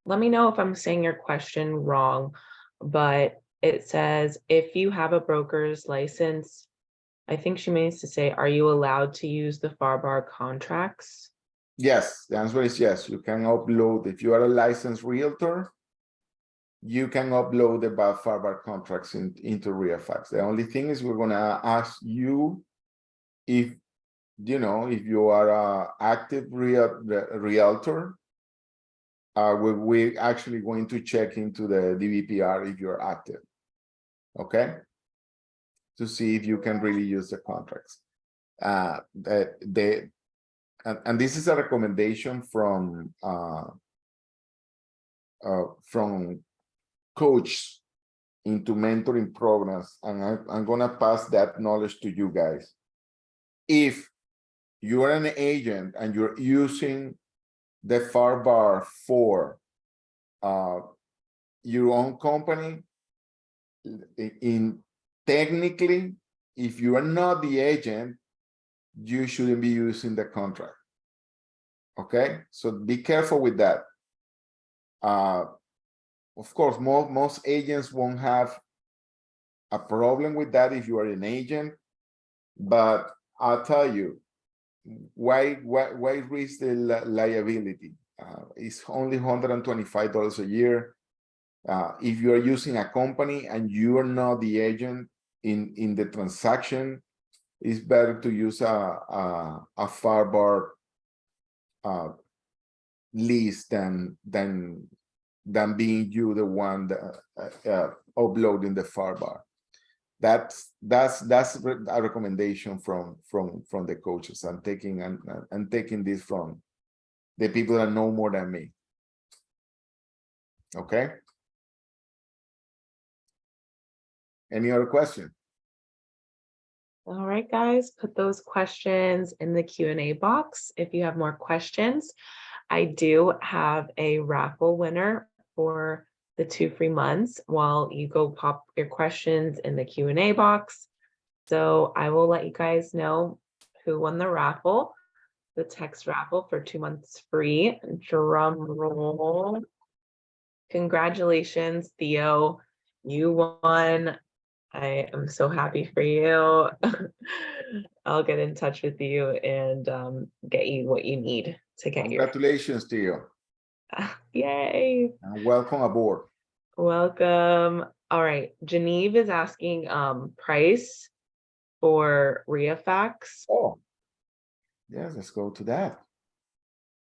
let me know if I'm saying your question wrong, but it says if you have a broker's license, I think she means to say, are you allowed to use the FARBAR contracts? Yes, the answer is yes. You can upload, if you are a licensed realtor, you can upload the FARBAR contracts into RealFact. The only thing is we're gonna ask you if if you are a active realtor, we're actually going to check into the DVPR if you're active, okay? To see if you can really use the contracts. And this is a recommendation from coach into mentoring programs, and I'm gonna pass that knowledge to you guys. If you are an agent and you're using the FARBAR for your own company, technically, if you are not the agent, you shouldn't be using the contract. Okay, so be careful with that. Of course, most agents won't have a problem with that if you are an agent, but I'll tell you, why risk the liability? It's only $125 a year. If you are using a company and you are not the agent in the transaction, it's better to use a FARBAR lease than being you the one that uploading the FARBAR. That's a recommendation from the coaches. I'm taking this from the people that know more than me. Okay. Any other question? All right, guys, put those questions in the Q&A box if you have more questions. I do have a raffle winner for the 2 free months while you go pop your questions in the Q&A box. So I will let you guys know who won the raffle, the text raffle for 2 months free. Drum roll. Congratulations, Theo. You won. I am so happy for you. I'll get in touch with you and get you what you need to get your. Congratulations to you. Yay. And welcome aboard. Welcome. All right. Genevieve is asking price for RealFact. Oh, yes, let's go to that.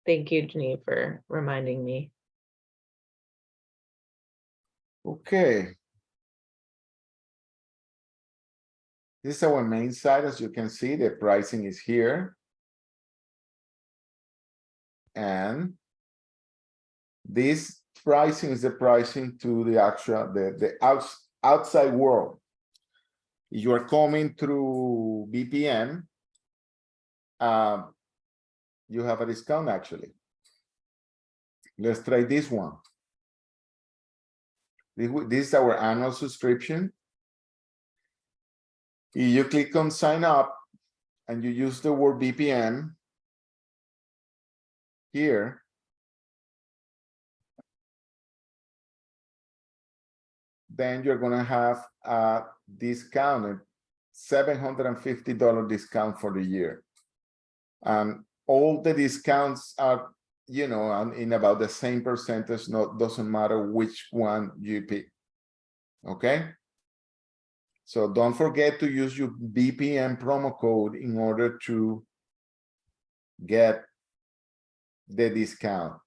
Thank you, Genevieve, for reminding me. Okay. This is our main site. As you can see, the pricing is here. And this pricing is the pricing to the actual, the outside world. If you are coming through VPN, you have a discount actually. Let's try this one. This is our annual subscription. If you click on sign up and you use the word VPN here, then you're going to have a discounted $750 discount for the year. All the discounts are, in about the same percentage. Doesn't matter which one you pick. Okay. So don't forget to use your VPN promo code in order to get the discount.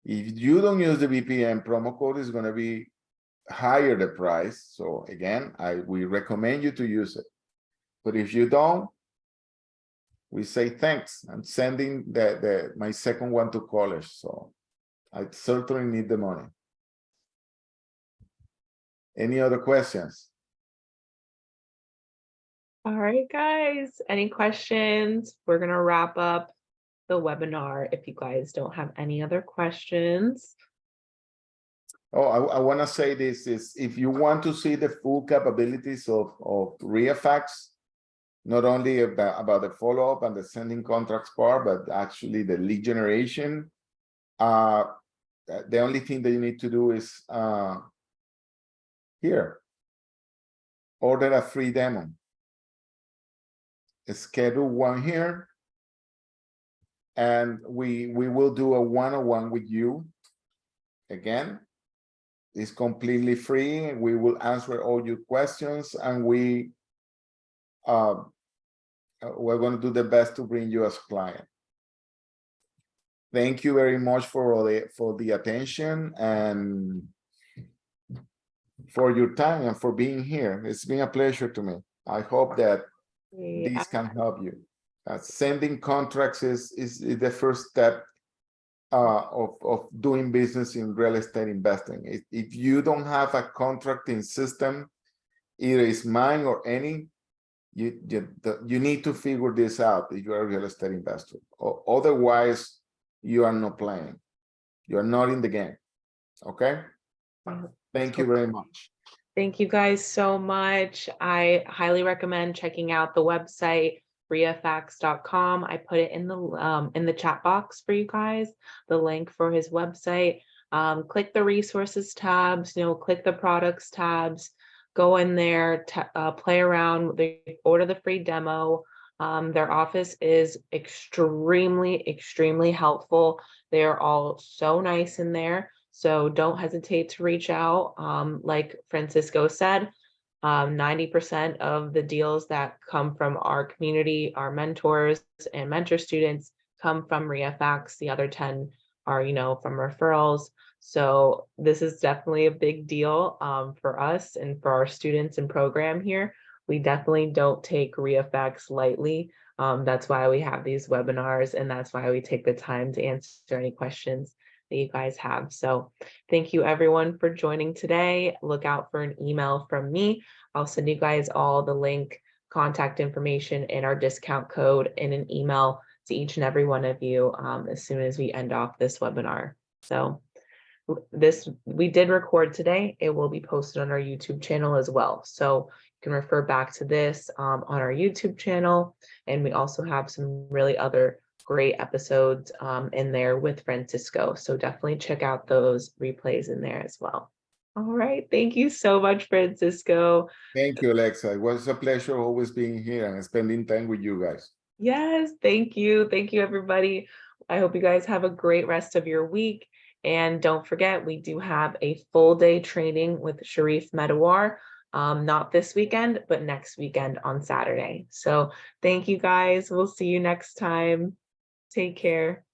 If you don't use the VPN promo code, it's going to be higher the price. So again, we recommend you to use it. But if you don't, we say thanks. I'm sending my second one to college, so I certainly need the money. Any other questions? All right, guys, any questions? We're gonna wrap up the webinar if you guys don't have any other questions. Oh, I want to say this is if you want to see the full capabilities of ReaFax, not only about the follow-up and the sending contracts part, but actually the lead generation, the only thing that you need to do is here, order a free demo. Schedule one here, and we will do a one-on-one with you. Again, it's completely free. We will answer all your questions, and we're going to do the best to bring you as a client. Thank you very much for the attention and for your time and for being here. It's been a pleasure to me. I hope that these can help you. Sending contracts is the first step of doing business in real estate investing. If you don't have a contracting system, either it's mine or any, you need to figure this out if you're a real estate investor. Otherwise, you are not playing. You are not in the game. Okay? Thank you very much. Thank you guys so much. I highly recommend checking out the website, reafax.com. I put it in the chat box for you guys, the link for his website. Click the resources tabs, click the products tabs, go in there, play around, order the free demo. Their office is extremely helpful. They are all so nice in there. So don't hesitate to reach out. Like Francisco said, 90% of the deals that come from our community, our mentors and mentor students, come from ReaFax. The other 10 are, from referrals. So this is definitely a big deal for us and for our students and program here. We definitely don't take ReaFax lightly. That's why we have these webinars, and that's why we take the time to answer any questions that you guys have. So thank you everyone for joining today. Look out for an email from me. I'll send you guys all the link, contact information, and our discount code in an email to each and every one of you as soon as we end off this webinar. So we did record today. It will be posted on our YouTube channel as well. So you can refer back to this on our YouTube channel. And we also have some really other great episodes in there with Francisco. So definitely check out those replays in there as well. All right. Thank you so much, Francisco. Thank you, Alexa. It was a pleasure always being here and spending time with you guys. Yes. Thank you. Thank you, everybody. I hope you guys have a great rest of your week. And don't forget, we do have a full day training with Sharif Medawar. Not this weekend, but next weekend on Saturday. So thank you guys. We'll see you next time. Take care.